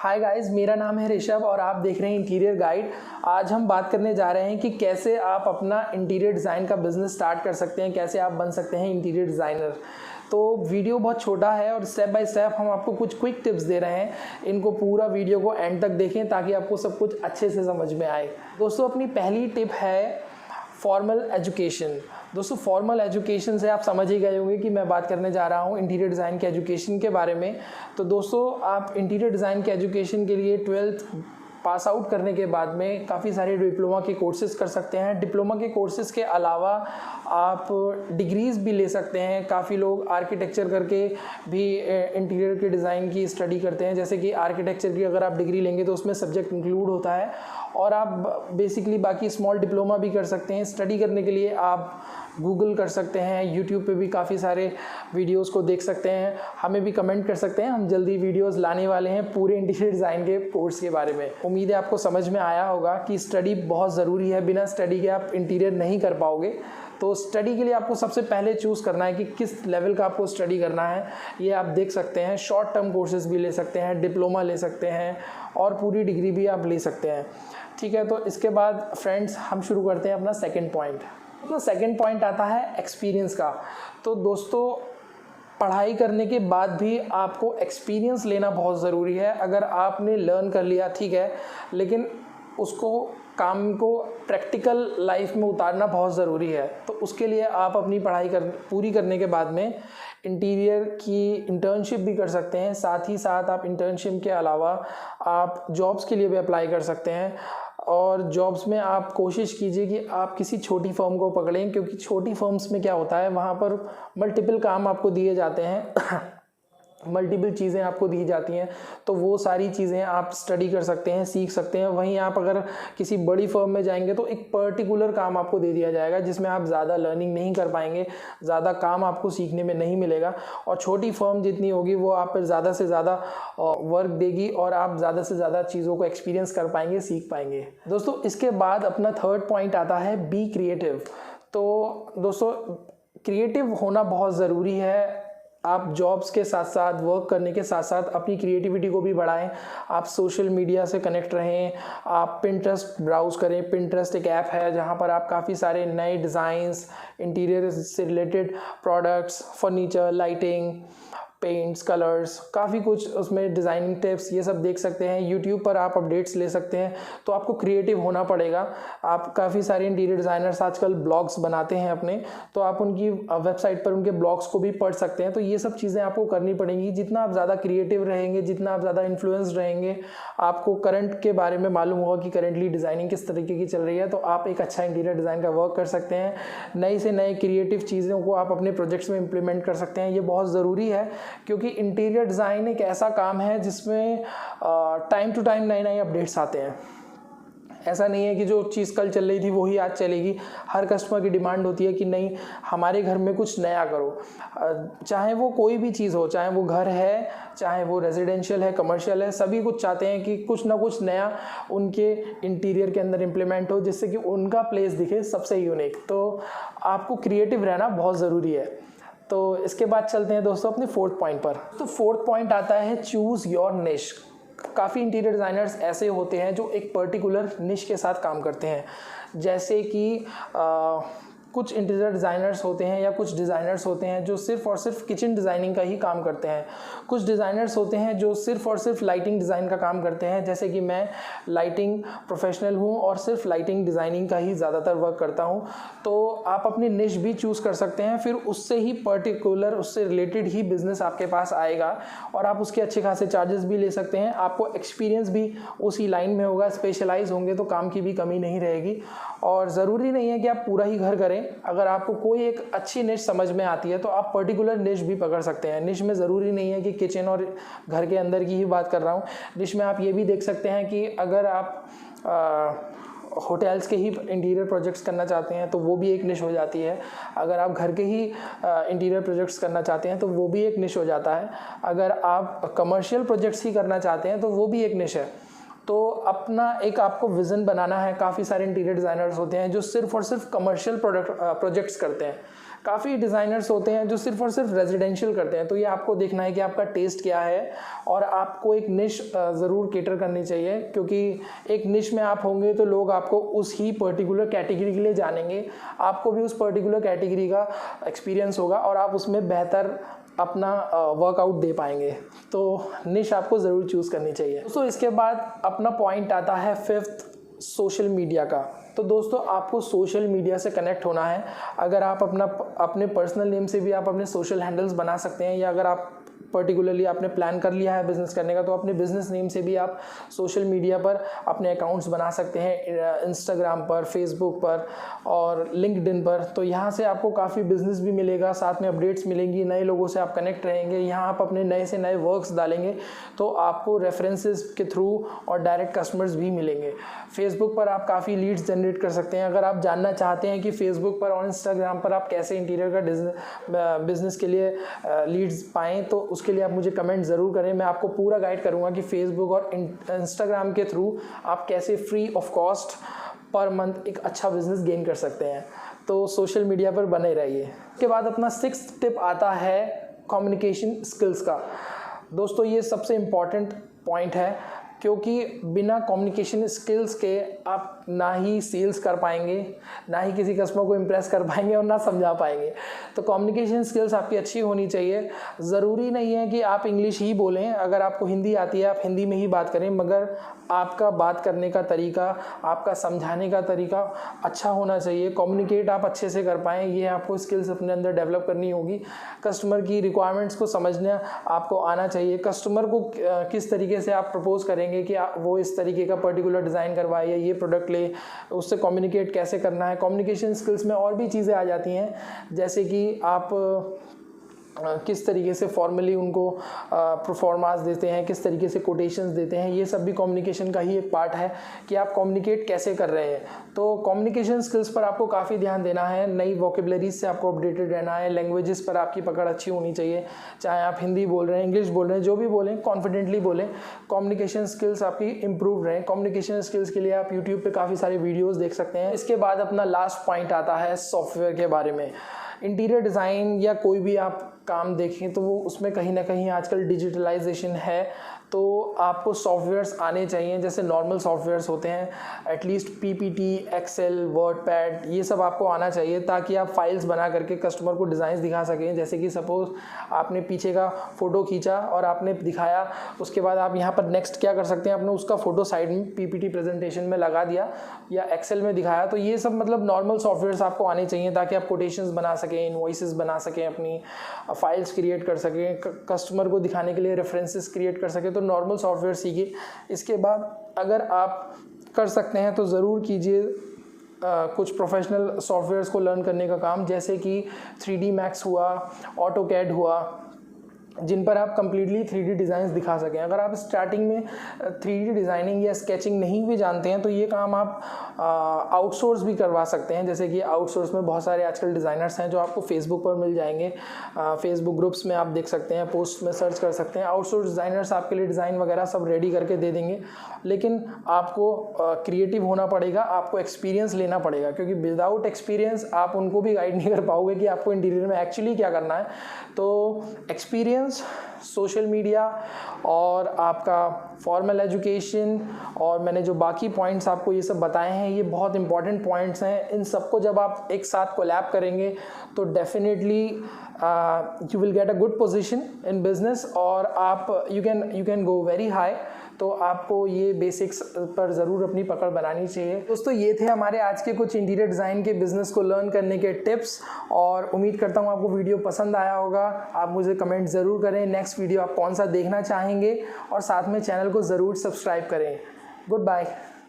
Hi guys, मेरा नाम है ऋषभ और आप देख रहे हैं इंटीरियर गाइड। आज हम बात करने जा रहे हैं कि कैसे आप अपना इंटीरियर डिज़ाइन का बिज़नेस स्टार्ट कर सकते हैं, कैसे आप बन सकते हैं इंटीरियर डिज़ाइनर। तो वीडियो बहुत छोटा है और स्टेप बाय स्टेप हम आपको कुछ क्विक टिप्स दे रहे हैं। इनको पूरा वीडियो को एंड तक देखें ताकि आपको सब कुछ अच्छे से समझ में आए। दोस्तों, अपनी पहली टिप है फॉर्मल एजुकेशन। दोस्तों, फॉर्मल एजुकेशन से आप समझ ही गए होंगे कि मैं बात करने जा रहा हूँ इंटीरियर डिज़ाइन के एजुकेशन के बारे में। तो दोस्तों, आप इंटीरियर डिज़ाइन के एजुकेशन के लिए 12th पास आउट करने के बाद में काफ़ी सारे डिप्लोमा के कोर्सेज़ कर सकते हैं। डिप्लोमा के कोर्सेज़ के अलावा आप डिग्रीज़ भी ले सकते हैं। काफ़ी लोग आर्किटेक्चर करके भी इंटीरियर के डिज़ाइन की स्टडी करते हैं। जैसे कि आर्किटेक्चर की अगर आप डिग्री लेंगे तो उसमें सब्जेक्ट इंक्लूड होता है और आप बेसिकली बाकी स्मॉल डिप्लोमा भी कर सकते हैं। स्टडी करने के लिए आप गूगल कर सकते हैं, यूट्यूब पे भी काफ़ी सारे वीडियोस को देख सकते हैं। हमें भी कमेंट कर सकते हैं, हम जल्दी वीडियोस लाने वाले हैं पूरे इंटीरियर डिज़ाइन के कोर्स के बारे में। उम्मीद है आपको समझ में आया होगा कि स्टडी बहुत ज़रूरी है। बिना स्टडी के आप इंटीरियर नहीं कर पाओगे। तो स्टडी के लिए आपको सबसे पहले चूज़ करना है कि किस लेवल का आपको स्टडी करना है। ये आप देख सकते हैं। शॉर्ट टर्म कोर्सेज़ भी ले सकते हैं, डिप्लोमा ले सकते हैं और पूरी डिग्री भी आप ले सकते हैं। ठीक है, तो इसके बाद फ्रेंड्स हम शुरू करते हैं अपना सेकंड पॉइंट। तो सेकंड पॉइंट आता है एक्सपीरियंस का। तो दोस्तों, पढ़ाई करने के बाद भी आपको एक्सपीरियंस लेना बहुत ज़रूरी है। अगर आपने लर्न कर लिया ठीक है, लेकिन उसको काम को प्रैक्टिकल लाइफ में उतारना बहुत ज़रूरी है। तो उसके लिए आप अपनी पढ़ाई पूरी करने के बाद में इंटीरियर की इंटर्नशिप भी कर सकते हैं। साथ ही साथ आप इंटर्नशिप के अलावा आप जॉब्स के लिए भी अप्लाई कर सकते हैं। और जॉब्स में आप कोशिश कीजिए कि आप किसी छोटी फर्म को पकड़ें, क्योंकि छोटी फर्म्स में क्या होता है, वहाँ पर मल्टीपल काम आपको दिए जाते हैं मल्टीपल चीज़ें आपको दी जाती हैं। तो वो सारी चीज़ें आप स्टडी कर सकते हैं, सीख सकते हैं। वहीं आप अगर किसी बड़ी फर्म में जाएंगे तो एक पर्टिकुलर काम आपको दे दिया जाएगा जिसमें आप ज़्यादा लर्निंग नहीं कर पाएंगे, ज़्यादा काम आपको सीखने में नहीं मिलेगा। और छोटी फर्म जितनी होगी वो आप पर ज़्यादा से ज़्यादा वर्क देगी और आप ज़्यादा से ज़्यादा चीज़ों को एक्सपीरियंस कर पाएंगे, सीख पाएंगे। दोस्तों, इसके बाद अपना थर्ड पॉइंट आता है बी क्रिएटिव। तो दोस्तों, क्रिएटिव होना बहुत ज़रूरी है। आप जॉब्स के साथ साथ, वर्क करने के साथ साथ अपनी क्रिएटिविटी को भी बढ़ाएं। आप सोशल मीडिया से कनेक्ट रहें। आप पिंटरेस्ट ब्राउज़ करें। पिंटरेस्ट एक ऐप है जहां पर आप काफ़ी सारे नए डिज़ाइंस, इंटीरियर से related products, furniture, lighting, paints, colours, काफ़ी कुछ उसमें डिज़ाइनिंग टिप्स ये सब देख सकते हैं। यूट्यूब पर आप अपडेट्स ले सकते हैं। तो आपको क्रिएटिव होना पड़ेगा। आप काफ़ी सारे इंटीरियर डिज़ाइनर्स आजकल ब्लॉग्स बनाते हैं अपने, तो आप उनकी वेबसाइट पर उनके ब्लॉग्स को भी पढ़ सकते हैं। तो ये सब चीज़ें आपको करनी पड़ेंगी। जितना आप ज़्यादा क्रिएटिव रहेंगे, जितना आप ज़्यादा इन्फ्लुएंस रहेंगे, आपको करंट के बारे में मालूम होगा कि करंटली डिज़ाइनिंग किस तरीके की चल रही है, तो आप एक अच्छा इंटीरियर डिज़ाइन का वर्क कर सकते हैं। नई से नए क्रिएटिव चीज़ों को आप अपने प्रोजेक्ट्स में इम्प्लीमेंट कर सकते हैं। ये बहुत ज़रूरी है क्योंकि इंटीरियर डिज़ाइन एक ऐसा काम है जिसमें टाइम टू टाइम नए नए अपडेट्स आते हैं। ऐसा नहीं है कि जो चीज़ कल चल रही थी वही आज चलेगी। हर कस्टमर की डिमांड होती है कि नहीं, हमारे घर में कुछ नया करो। चाहे वो कोई भी चीज़ हो, चाहे वो घर है, चाहे वो रेजिडेंशियल है, कमर्शियल है, सभी कुछ चाहते हैं कि कुछ ना कुछ नया उनके इंटीरियर के अंदर इम्प्लीमेंट हो जिससे कि उनका प्लेस दिखे सबसे यूनिक। तो आपको क्रिएटिव रहना बहुत ज़रूरी है। तो इसके बाद चलते हैं दोस्तों अपने फोर्थ पॉइंट पर। तो फोर्थ पॉइंट आता है चूज़ योर निश। काफ़ी इंटीरियर डिज़ाइनर्स ऐसे होते हैं जो एक पर्टिकुलर निश के साथ काम करते हैं। जैसे कि कुछ इंटीरियर डिज़ाइनर्स होते हैं या कुछ डिज़ाइनर्स होते हैं जो सिर्फ़ और सिर्फ किचन डिज़ाइनिंग का ही काम करते हैं। कुछ डिज़ाइनर्स होते हैं जो सिर्फ़ और सिर्फ लाइटिंग डिज़ाइन का काम करते हैं। जैसे कि मैं लाइटिंग प्रोफेशनल हूँ और सिर्फ लाइटिंग डिज़ाइनिंग का ही ज़्यादातर वर्क करता हूँ। तो आप अपनी निश भी चूज़ कर सकते हैं, फिर उससे ही पर्टिकुलर, उससे रिलेटेड ही बिज़नेस आपके पास आएगा और आप उसके अच्छे खासे चार्जेस भी ले सकते हैं। आपको एक्सपीरियंस भी उसी लाइन में होगा, स्पेशलाइज होंगे तो काम की भी कमी नहीं रहेगी। और ज़रूरी नहीं है कि आप पूरा ही घर करें। अगर आपको कोई एक अच्छी निश समझ में आती है तो आप पर्टिकुलर निश भी पकड़ सकते हैं। निश में ज़रूरी नहीं है कि किचन और घर के अंदर की ही बात कर रहा हूँ। निश में आप ये भी देख सकते हैं कि अगर आप होटल्स के ही इंटीरियर प्रोजेक्ट्स करना चाहते हैं तो वो भी एक निश हो जाती है। अगर आप घर के ही इंटीरियर प्रोजेक्ट्स करना चाहते हैं तो वो भी एक निश हो जाता है। अगर आप कमर्शियल प्रोजेक्ट्स ही करना चाहते हैं तो वो भी एक निश है। तो अपना एक आपको विज़न बनाना है। काफ़ी सारे इंटीरियर डिज़ाइनर्स होते हैं जो सिर्फ़ और सिर्फ कमर्शियल प्रोजेक्ट्स करते हैं। काफ़ी डिज़ाइनर्स होते हैं जो सिर्फ और सिर्फ रेजिडेंशियल करते हैं, तो ये आपको देखना है कि आपका टेस्ट क्या है और आपको एक निश ज़रूर केटर करनी चाहिए, क्योंकि एक निश में आप होंगे तो लोग आपको उस ही पर्टिकुलर कैटेगरी के लिए जानेंगे, आपको भी उस पर्टिकुलर कैटेगरी का एक्सपीरियंस होगा और आप उसमें बेहतर अपना वर्कआउट दे पाएंगे। तो निश आपको ज़रूर चूज़ करनी चाहिए। दोस्तों इसके बाद अपना पॉइंट आता है 5th, सोशल मीडिया का। तो दोस्तों आपको सोशल मीडिया से कनेक्ट होना है। अगर आप अपने पर्सनल नेम से भी आप अपने सोशल हैंडल्स बना सकते हैं, या अगर आप पर्टिकुलरली आपने प्लान कर लिया है बिज़नेस करने का तो अपने बिज़नेस नेम से भी आप सोशल मीडिया पर अपने अकाउंट्स बना सकते हैं, इंस्टाग्राम पर, फेसबुक पर और लिंक्डइन पर। तो यहाँ से आपको काफ़ी बिज़नेस भी मिलेगा, साथ में अपडेट्स मिलेंगी, नए लोगों से आप कनेक्ट रहेंगे, यहाँ आप अपने नए से नए वर्क्स डालेंगे तो आपको रेफरेंसेस के थ्रू और डायरेक्ट कस्टमर्स भी मिलेंगे। फेसबुक पर आप काफ़ी लीड्स जनरेट कर सकते हैं। अगर आप जानना चाहते हैं कि फेसबुक पर और इंस्टाग्राम पर आप कैसे इंटीरियर का बिज़नेस के लिए लीड्स पाएँ, तो उसके लिए आप मुझे कमेंट ज़रूर करें। मैं आपको पूरा गाइड करूँगा कि फेसबुक और इंस्टाग्राम के थ्रू आप कैसे free of cost per month एक अच्छा बिज़नेस गेन कर सकते हैं। तो सोशल मीडिया पर बने रहिए। उसके बाद अपना 6th टिप आता है कम्युनिकेशन स्किल्स का। दोस्तों ये सबसे इम्पॉर्टेंट पॉइंट है, क्योंकि बिना कम्युनिकेशन स्किल्स के आप ना ही सेल्स कर पाएंगे, ना ही किसी कस्टमर को इम्प्रेस कर पाएंगे और ना समझा पाएंगे। तो कम्युनिकेशन स्किल्स आपकी अच्छी होनी चाहिए। ज़रूरी नहीं है कि आप इंग्लिश ही बोलें, अगर आपको हिंदी आती है आप हिंदी में ही बात करें, मगर आपका बात करने का तरीका, आपका समझाने का तरीका अच्छा होना चाहिए। कम्युनिकेट आप अच्छे से कर पाएँ, ये आपको स्किल्स अपने अंदर डेवलप करनी होगी। कस्टमर की रिक्वायरमेंट्स को समझना आपको आना चाहिए। कस्टमर को किस तरीके से आप प्रपोज करेंगे कि वो इस तरीके का पर्टिकुलर डिज़ाइन करवाए या ये प्रोडक्ट ले, उससे कम्युनिकेट कैसे करना है। कम्युनिकेशन स्किल्स में और भी चीज़ें आ जाती हैं, जैसे कि आप किस तरीके से फॉर्मली उनको प्रोफॉर्मास देते हैं, किस तरीके से कोटेशंस देते हैं, ये सब भी कम्युनिकेशन का ही एक पार्ट है कि आप कम्युनिकेट कैसे कर रहे हैं। तो कम्युनिकेशन स्किल्स पर आपको काफ़ी ध्यान देना है, नई वोकेबलरीज से आपको अपडेटेड रहना है, लैंग्वेजेस पर आपकी पकड़ अच्छी होनी चाहिए, चाहे आप हिंदी बोल रहे हैं, इंग्लिश बोल रहे हैं, जो भी बोलें कॉन्फिडेंटली बोलें। कम्युनिकेशन स्किल्स आपकी इंप्रूव रहें। कम्युनिकेशन स्किल्स के लिए आप यूट्यूब पर काफ़ी सारे वीडियोज़ देख सकते हैं। इसके बाद अपना लास्ट पॉइंट आता है सॉफ्टवेयर के बारे में। इंटीरियर डिज़ाइन या कोई भी आप काम देखें तो वो उसमें कहीं ना कहीं आजकल डिजिटलाइजेशन है, तो आपको सॉफ्टवेयर्स आने चाहिए। जैसे नॉर्मल सॉफ्टवेयर्स होते हैं, एटलीस्ट पीपीटी, एक्सेल, वर्डपैड, ये सब आपको आना चाहिए ताकि आप फाइल्स बना करके कस्टमर को डिज़ाइंस दिखा सकें। जैसे कि सपोज़ आपने पीछे का फ़ोटो खींचा और आपने दिखाया, उसके बाद आप यहाँ पर नेक्स्ट क्या कर सकते हैं, आपने उसका फ़ोटो साइड में पीपीटी प्रेजेंटेशन में लगा दिया या एक्सेल में दिखाया। तो ये सब मतलब नॉर्मल सॉफ्टवेयर्स आपको आने चाहिए ताकि आप कोटेशंस बना सकें, इनवॉइसेस बना सकें, अपनी फाइल्स क्रिएट कर सकें, कस्टमर को दिखाने के लिए रेफरेंसेस क्रिएट कर सकें। तो नॉर्मल सॉफ्टवेयर सीखिए। इसके बाद अगर आप कर सकते हैं तो ज़रूर कीजिए कुछ प्रोफेशनल सॉफ्टवेयर्स को लर्न करने का काम, जैसे कि 3D Max हुआ, AutoCAD हुआ, जिन पर आप कम्प्लीटली 3D डिज़ाइंस दिखा सकें। अगर आप स्टार्टिंग में 3D डिज़ाइनिंग या स्केचिंग नहीं भी जानते हैं तो ये काम आप आउटसोर्स भी करवा सकते हैं। जैसे कि आउटसोर्स में बहुत सारे आजकल डिज़ाइनर्स हैं जो आपको फेसबुक पर मिल जाएंगे, फेसबुक ग्रुप्स में आप देख सकते हैं, पोस्ट में सर्च कर सकते हैं। आउटसोर्स डिज़ाइनर्स आपके लिए डिज़ाइन वगैरह सब रेडी करके दे देंगे, लेकिन आपको क्रिएटिव होना पड़ेगा, आपको एक्सपीरियंस लेना पड़ेगा, क्योंकि विदाउट एक्सपीरियंस आप उनको भी गाइड नहीं कर पाओगे कि आपको इंटीरियर में एक्चुअली क्या करना है। तो एक्सपीरियंस, सोशल मीडिया और आपका फॉर्मल एजुकेशन और मैंने जो बाकी पॉइंट्स आपको ये सब बताए हैं, ये बहुत इंपॉर्टेंट पॉइंट्स हैं। इन सबको जब आप एक साथ कोलैब करेंगे तो definitely you will get a good position in business और आप you can go very high. तो आपको ये बेसिक्स पर ज़रूर अपनी पकड़ बनानी चाहिए। दोस्तों ये थे हमारे आज के कुछ इंटीरियर डिज़ाइन के बिज़नेस को लर्न करने के टिप्स, और उम्मीद करता हूँ आपको वीडियो पसंद आया होगा। आप मुझे कमेंट ज़रूर करें नेक्स्ट वीडियो आप कौन सा देखना चाहेंगे, और साथ में चैनल को ज़रूर सब्सक्राइब करें। Good bye.